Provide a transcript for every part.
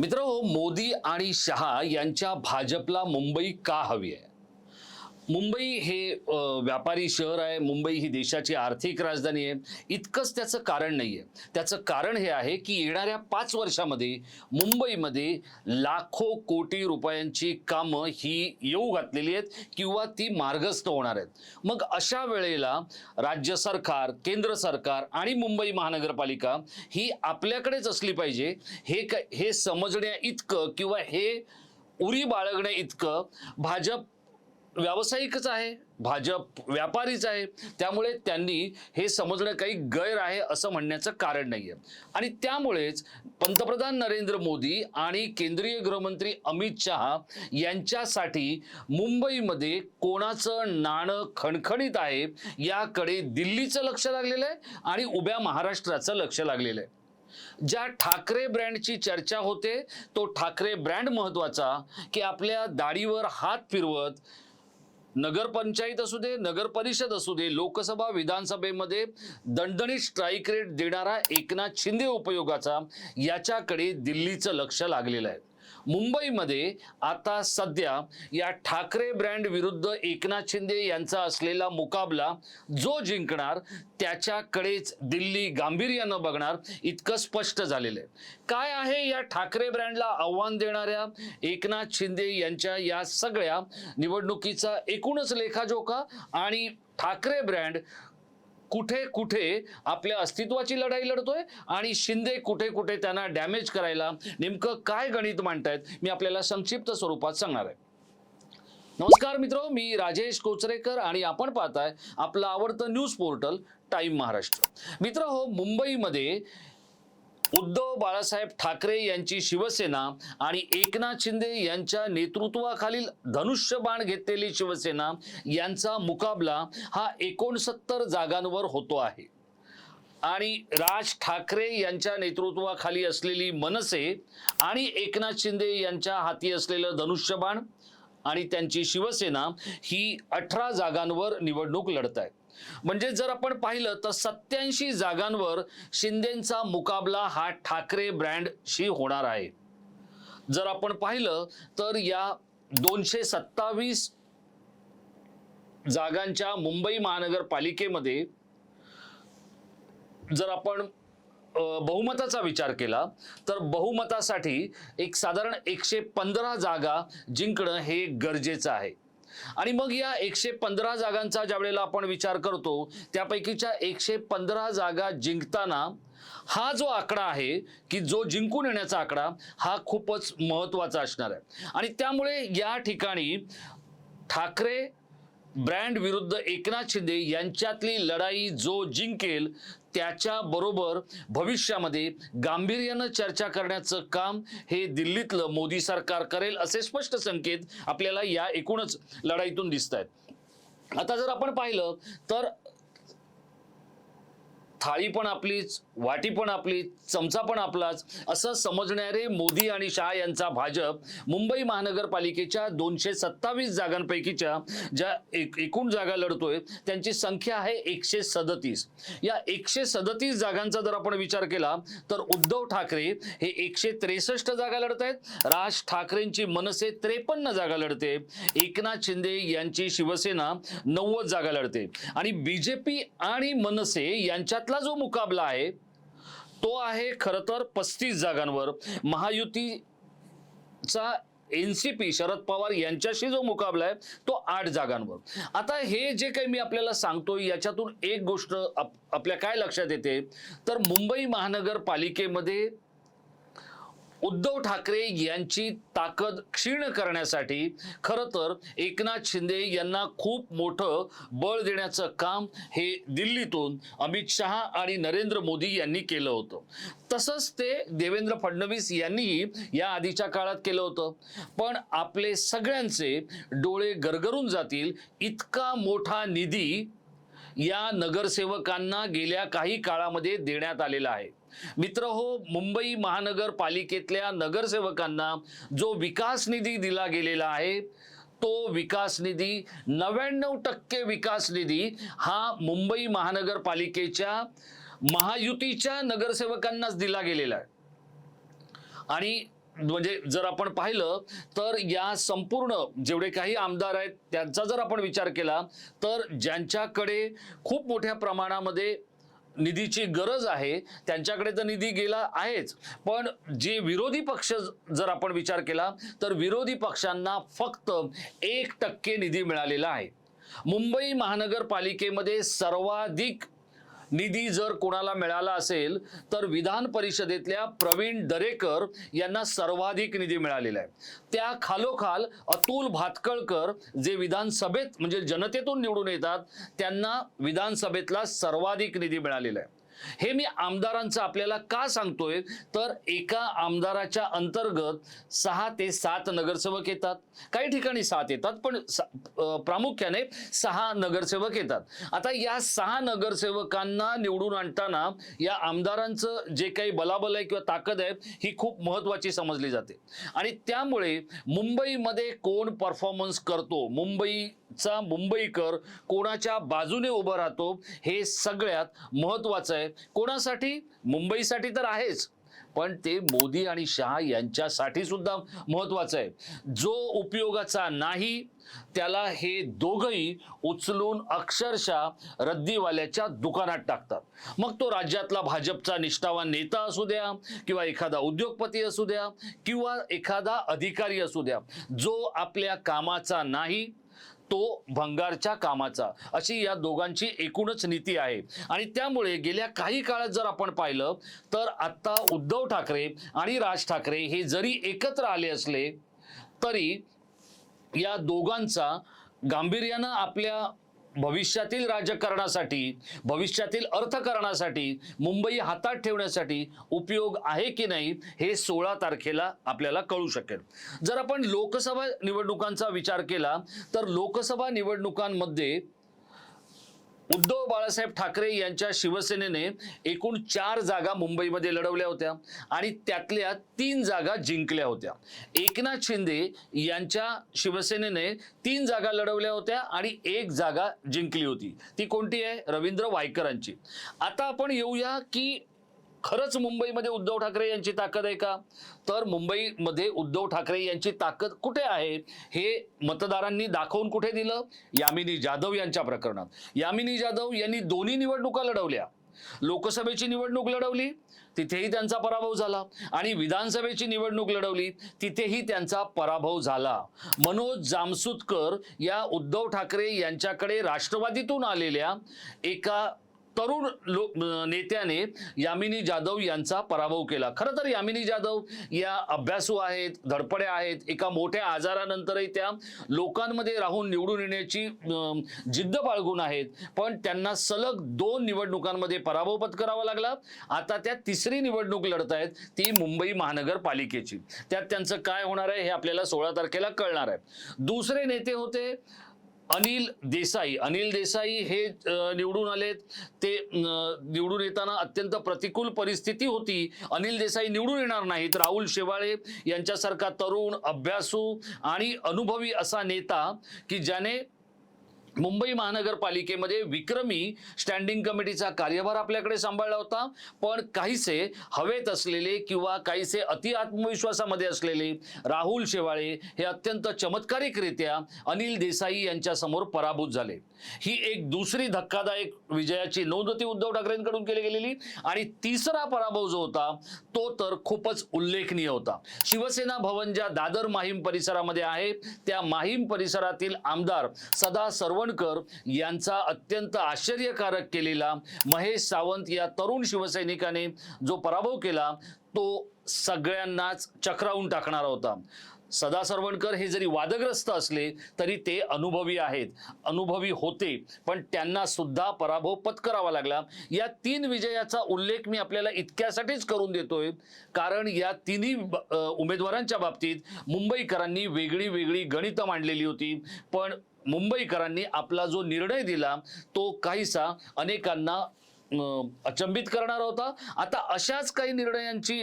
मित्रहो, मोदी आणि शहा यांच्या भाजपला मुंबई का हवी आहे? मुंबई हे व्यापारी शहर आहे. मुंबई ही देशाची आर्थिक राजधानी आहे. इतकंच त्याचं कारण नाहीये. त्याचं कारण हे आहे की येणाऱ्या 5 वर्षामध्ये मुंबईमध्ये लाखो कोटी रुपयांची कामं ही येऊ घातलेली आहेत किंवा ती मार्गस्थ होणार आहेत. मग अशा वेळेला राज्य सरकार, केंद्र सरकार आणि मुंबई महानगरपालिका ही आपल्याकडेच असली पाहिजे हे समजण्या इतकं किंवा हे उरी बाळगण्या इतकं भाजप व्यावसायिकच आहे, भाजप व्यापारीच आहे. त्यामुळे त्यांनी हे समजणं काही गैर आहे असं म्हणण्याचं कारण नाहीये. आणि त्यामुळेच पंतप्रधान नरेंद्र मोदी आणि केंद्रीय गृहमंत्री अमित शहा यांच्यासाठी मुंबईमध्ये कोणाचं नाणं खणखणीत आहे याकडे दिल्लीचं लक्ष लागलेलं आहे आणि उभ्या महाराष्ट्राचं लक्ष लागलेलं आहे. ज्या ठाकरे ब्रँडची चर्चा होते तो ठाकरे ब्रँड महत्वाचा की आपल्या दाढीवर हात फिरवत नगरपंचायत असू दे, नगर परिषद असू दे, लोकसभा विधानसभेमध्ये दणदणीत स्ट्राईक रेट देणारा एकनाथ शिंदे उपयोगाचा याच्याकडे दिल्लीचं लक्ष लागलेलं आहे. मुंबईमध्ये आता सध्या या ठाकरे ब्रँड विरुद्ध एकनाथ शिंदे यांचा असलेला मुकाबला जो जिंकणार त्याच्याकडेच दिल्ली गांभीर्यानं बघणार इतकं स्पष्ट झालेलं आहे. काय आहे या ठाकरे ब्रँडला आव्हान देणाऱ्या एकनाथ शिंदे यांच्या या सगळ्या निवडणुकीचा एकूणच लेखाजोखा आणि ठाकरे ब्रँड कुठे कुठे आपल्या अस्तित्वाची लढाई लढतोय आणि शिंदे कुठे कुठे त्यांना डॅमेज करायला नेमकं काय गणित मांडतायत मी आपल्याला संक्षिप्त स्वरूपात सांगणार आहे. नमस्कार मित्रो, मी राजेश कोचरेकर आणि आपण पाहताय आपलं आवडतं न्यूज पोर्टल टाइम महाराष्ट्र. मित्रहो, मुंबईमध्ये उद्धव बाळासाहेब ठाकरे यांची शिवसेना आणि एकनाथ शिंदे यांच्या नेतृत्वाखालील धनुष्यबाण घेतलेली शिवसेना यांचा मुकाबला हा 69 जागांवर होतो आहे. आणि राज ठाकरे यांच्या नेतृत्वाखाली असलेली मनसे आणि एकनाथ शिंदे यांच्या हाती असलेलं धनुष्यबाण आणि त्यांची शिवसेना ही 18 जागांवर निवडणूक लढत आहे. म्हणजे जर आपण पाहिलं तर 87 जागांवर शिंदेंचा मुकाबला हा ठाकरे ब्रँडशी होणार आहे. जर आपण पाहिलं तर या 227 जागांच्या मुंबई महानगरपालिकेमध्ये जर आपण बहुमताचा विचार केला तर बहुमतासाठी एक साधारण 115 जागा जिंकणं हे गरजेचं आहे. आणि मग या 115 जागांचा ज्यावेळेला आपण विचार करतो त्यापैकीच्या 115 जागा जिंकताना हा जो आकडा आहे की जो जिंकून येण्याचा आकडा हा खूपच महत्त्वाचा असणार आहे. आणि त्यामुळे या ठिकाणी ठाकरे ब्रँड विरुद्ध एकनाथ शिंदे यांच्यातली लढाई जो जिंकेल त्याच्याबरोबर भविष्यामध्ये गांभीर्यानं चर्चा करण्याचं काम हे दिल्लीतलं मोदी सरकार करेल असे स्पष्ट संकेत आपल्याला या एकूणच लढाईतून दिसत आहेत. आता जर आपण पाहिलं तर थाळी पण आपलीच, वाटी पण आपली, चमचा पण आपलाच असं समजणारे मोदी आणि शहा यांचा भाजप मुंबई महानगरपालिकेच्या 227 जागांपैकीच्या ज्या एकूण जागा लढतोय त्यांची संख्या आहे 137. या 137 जागांचा जर आपण विचार केला तर उद्धव ठाकरे हे 163 जागा लढत आहेत, राज ठाकरेंची मनसे 53 जागा लढते, एकनाथ शिंदे यांची शिवसेना 90 जागा लढते आणि बीजेपी आणि मनसे यांच्यात जो मुकाबला आहे तो आहे खरं तर 35 जागांवर. महायुतीचा एनसीपी शरद पवार यांच्याशी जो मुकाबला आहे तो 8 जागांवर. आता हे जे काही मी आपल्याला सांगतोय याच्यातून एक गोष्ट आपल्या काय लक्षात येते तर मुंबई महानगरपालिकेमध्ये उद्धव ठाकरे यांची ताकद क्षीण करण्यासाठी खरं तर एकनाथ शिंदे यांना खूप मोठं बळ देण्याचं काम हे दिल्लीतून अमित शहा आणि नरेंद्र मोदी यांनी केलं होतं. तसंच ते देवेंद्र फडणवीस यांनीही या आधीच्या काळात केलं होतं. पण आपले सगळ्यांचे डोळे गरगरून जातील इतका मोठा निधी या नगरसेवकांना गेल्या काही काळामध्ये देण्यात आलेला आहे. मित्रहो, मुंबई महानगरपालिकेतल्या नगरसेवकांना जो विकास निधी दिला गेलेला आहे तो विकास निधी 99% विकास निधी हा मुंबई महानगरपालिकेच्या महायुतीच्या नगरसेवकांनाच दिला गेलेला आहे. आणि म्हणजे जर आपण पाहिलं तर या संपूर्ण जेवढे काही आमदार आहेत त्यांचा जर आपण विचार केला तर ज्यांच्याकडे खूप मोठ्या प्रमाणामध्ये निधीची गरज आहे त्यांच्याकडे तर निधी गेला आहेच, पण जे विरोधी पक्ष जर आपण विचार केला तर विरोधी पक्षांना फक्त 1% निधी मिळालेला आहे. मुंबई महानगरपालिकेमध्ये सर्वाधिक निधी जर कोणाला मिळाला असेल तर विधान परिषदेतल्या प्रवीण दरेकर यांना सर्वाधिक निधी मिळालेला आहे. त्या खालोखाल अतुल भातखळकर जे विधानसभेत म्हणजे जनतेतून निवडून येतात त्यांना विधानसभेतला सर्वाधिक निधी मिळालेला आहे. हे मी आमदारांचं आपल्याला का सांगतोय तर एका आमदाराच्या अंतर्गत 6 ते 7 नगरसेवक येतात, काही ठिकाणी 7 येतात पण प्रामुख्याने 6 नगरसेवक येतात. आता या 6 नगरसेवकांना निवडून आणताना या आमदारांचं जे काही बलाबल आहे किंवा ताकद आहे ही खूप महत्त्वाची समजली जाते आणि त्यामुळे मुंबईमध्ये कोण परफॉर्मन्स करतो, मुंबईचा मुंबईकर कोणाच्या बाजूने उभं राहतो हे सगळ्यात महत्त्वाचं आहे. कोणासाठी? मुंबईसाठी तर आहेच, पण ते मोदी आणि शहा यांच्यासाठी सुद्धा महत्त्वाचं आहे. जो उपयोगाचा नाही त्याला हे दोघंही उचलून अक्षरशः रद्दीवाल्याच्या दुकानात टाकतात. मग तो राज्यातला भाजपचा निष्ठावान नेता असू द्या किंवा एखादा उद्योगपती असू द्या किंवा एखादा अधिकारी असू द्या, जो आपल्या कामाचा नाही तो भंगारच्या कामाचा, अशी या दोघांची एकूणच नीती आहे. आणि त्यामुळे गेल्या काही काळात जर आपण पाहिलं तर आता उद्धव ठाकरे आणि राज ठाकरे हे जरी एकत्र आले असले तरी या दोघांचा गांभीर्यानं आपल्या भविष्यातील राजकारणासाठी, भविष्यातील अर्थकारणासाठी, मुंबई हातात ठेवण्यासाठी उपयोग आहे की नाही हे 16 तारखेला आपल्याला कळू शकेल. जर आपण लोकसभा निवडणुकांचा विचार केला तर लोकसभा निवडणुकांमध्ये उद्धव बाळासाहेब ठाकरे यांच्या शिवसेनेने एकूण 4 जागा मुंबईमध्ये लढवल्या होत्या आणि त्यातल्या 3 जागा जिंकल्या होत्या. एकनाथ शिंदे यांच्या शिवसेनेने 3 जागा लढवल्या होत्या आणि 1 जागा जिंकली होती. ती कोणती आहे? रवींद्र वायकरांची. आता आपण येऊया की खरंच मुंबईमध्ये उद्धव ठाकरे यांची ताकद आहे का? तर मुंबईमध्ये उद्धव ठाकरे यांची ताकद कुठे आहे हे मतदारांनी दाखवून कुठे दिलं? यामिनी जाधव यांच्या प्रकरणात. यामिनी जाधव यांनी दोन्ही निवडणुका लढवल्या. लोकसभेची निवडणूक लढवली, तिथेही त्यांचा पराभव झाला आणि विधानसभेची निवडणूक लढवली, तिथेही त्यांचा पराभव झाला. मनोज जामसुदकर या उद्धव ठाकरे यांच्याकडे राष्ट्रवादीतून आलेल्या एका तरुण नेत्याने यामिनी जाधव यांचा पराभव केला. खरं तर यामिनी जाधव या अभ्यासू आहेत, धडपड्या आहेत, एका मोठ्या आजारानंतरही त्या लोकांमध्ये राहून निवडून येण्याची जिद्द बाळगून आहेत, पण त्यांना सलग 2 निवडणुकांमध्ये पराभव पत्करावा लागला. आता त्या 3री निवडणूक लढत आहेत, ती मुंबई महानगरपालिकेची. त्यात त्यांचं काय होणार आहे हे आपल्याला 16 तारखेला कळणार आहे. दुसरे नेते होते अनिल देसाई. अनिल देसाई हे निवडून आलेत. ते निवडून येताना अत्यंत प्रतिकूल परिस्थिती होती. अनिल देसाई निवडून येणार नाहीत. राहुल शेवाळे यांच्यासारखा तरुण, अभ्यासू आणि अनुभवी असा नेता की ज्याने मुंबई महानगरपालिकेमध्ये विक्रमी स्टँडिंग कमिटीचा कार्यभार आपल्याकडे सांभाळला होता, पण काहीसे हवेत असलेले किंवा काहीसे अति आत्मविश्वासामध्ये असलेले राहुल शेवाळे हे अत्यंत चमत्कारिकरित्या अनिल देसाई यांच्या समोर पराभूत झाले. ही एक दुसरी धक्कादायक विजयाची नोंद होती उद्धव ठाकरेंकडून केली गेलेली. आणि तिसरा पराभव जो होता तो तर खूपच उल्लेखनीय होता. शिवसेना भवन ज्या दादर माहीम परिसरामध्ये आहे त्या माहीम परिसरातील आमदार सदा सरवणकर यांचा अत्यंत आश्चर्यकारक केलेला महेश सावंत या तरुण शिवसैनिकाने जो पराभव केला तो सगळ्यांनाच चक्रावून टाकणारा होता. सदा सरवणकर हे जरी वादग्रस्त असले तरी ते अनुभवी आहेत, अनुभवी होते, पण त्यांना सुद्धा पराभव पत्करावा लागला. या 3 विजयाचा उल्लेख मी आपल्याला इतक्यासाठीच करून देतोय कारण या तिन्ही उमेदवारांच्या बाबतीत मुंबईकरांनी वेगळी वेगळी गणितं मांडलेली होती, पण मुंबईकरांनी आपला जो निर्णय दिला तो काहीसा अनेकांना अचंबित करणारा होता. आता अशाच काही निर्णयांची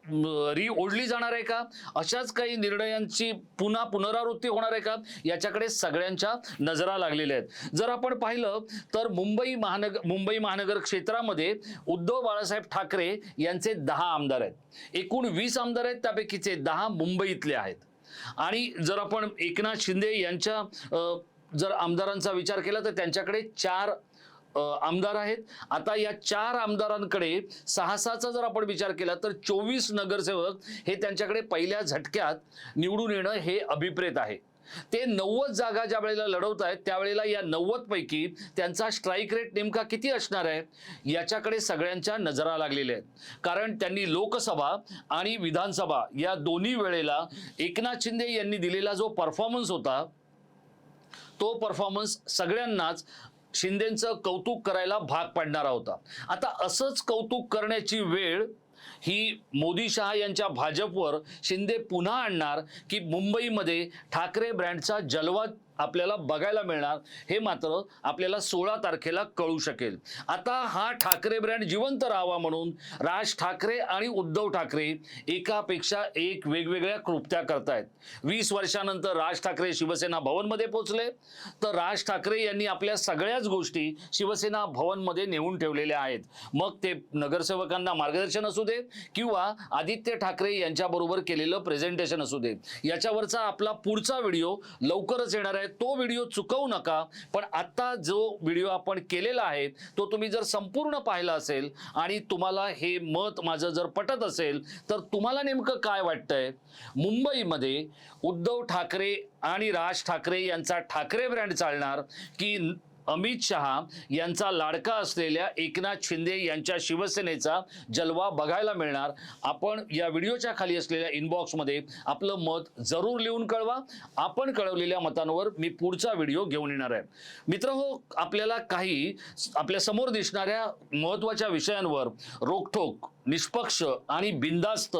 ओढली जाणार आहे का, अशाच काही निर्णयांची पुन्हा पुनरावृत्ती होणार आहे का, याच्याकडे सगळ्यांच्या नजरा लागलेल्या आहेत. जर आपण पाहिलं तर मुंबई महानगर क्षेत्रामध्ये उद्धव बाळासाहेब ठाकरे यांचे 10 आमदार आहेत. एकूण 20 आमदार आहेत, त्यापैकीचे 10 मुंबईतले आहेत. आणि जर आपण एकनाथ शिंदे यांच्या जर आमदारांचा विचार केला तर त्यांच्याकडे 4 आमदार आहेत. आता या 4 आमदारांकडे 6-6चा जर आपण विचार केला तर 24 नगरसेवक हे त्यांच्याकडे पहिल्या झटक्यात निवडून येणं हे अभिप्रेत आहे. ते 90 जागा ज्या वेळेला लढवत आहेत त्यावेळेला या 90 पैकी त्यांचा स्ट्राईक रेट नेमका किती असणार आहे याच्याकडे सगळ्यांच्या नजरा लागलेल्या आहेत. कारण त्यांनी लोकसभा आणि विधानसभा या दोन्ही वेळेला एकनाथ शिंदे यांनी दिलेला जो परफॉर्मन्स होता तो परफॉर्मन्स सगळ्यांनाच शिंदेंचं कौतुक करायला भाग पाडणारा होता. आता असंच कौतुक करण्याची वेळ ही मोदी शहा यांच्या भाजपवर शिंदे पुन्हा आणणार की मुंबईमध्ये ठाकरे ब्रँडचा जलवा आपल्याला बघायला मिळणार हे मात्र आपल्याला 16 तारखेला कळू शकेल. आता हा ठाकरे ब्रँड जिवंत राहावा म्हणून राज ठाकरे आणि उद्धव ठाकरे एकापेक्षा एक वेगवेगळ्या कृत्या करतायत. 20 वर्षानंतर राज ठाकरे शिवसेना भवनमध्ये पोहोचले तर राज ठाकरे यांनी आपल्या सगळ्याच गोष्टी शिवसेना भवनमध्ये नेऊन ठेवलेल्या आहेत. मग ते नगरसेवकांना मार्गदर्शन असू दे किंवा आदित्य ठाकरे यांच्याबरोबर केलेलं प्रेझेंटेशन असू दे. याच्यावरचा आपला पुढचा व्हिडिओ लवकरच येणार आहे, तो व्हिडिओ चुकवू नका. पण आता जो व्हिडिओ आपण केलेला आहे तो तुम्ही जर संपूर्ण पाहिला असेल आणि तुम्हाला हे मत माझं जर पटत असेल तर तुम्हाला नेमकं काय वाटतंय, मुंबईमध्ये उद्धव ठाकरे आणि राज ठाकरे यांचा ठाकरे ब्रँड चालणार की अमित शहा यांचा लाडका असलेल्या एकनाथ शिंदे यांच्या शिवसेनेचा जलवा बघायला मिळणार? आपण या व्हिडिओच्या खाली असलेल्या इनबॉक्समध्ये आपलं मत जरूर लिहून कळवा. आपण कळवलेल्या मतांवर मी पुढचा व्हिडिओ घेऊन येणार आहे. मित्रहो, आपल्याला काही आपल्या समोर दिसणाऱ्या महत्त्वाच्या विषयांवर रोखठोक, निष्पक्ष आणि बिनधास्त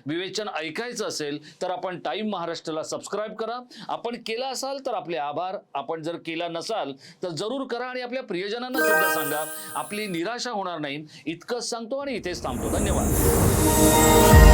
विवेचन ऐकायचं असेल तर आपण टाइम महाराष्ट्राला सबस्क्राईब करा. आपण केला असाल तर आपले आभार. आपण जर केला नसाल तर जरूर करा आणि आपल्या प्रियजनांना सुद्धा सांगा. आपली निराशा होणार नाही इतकंच सांगतो आणि इथेच थांबतो. धन्यवाद.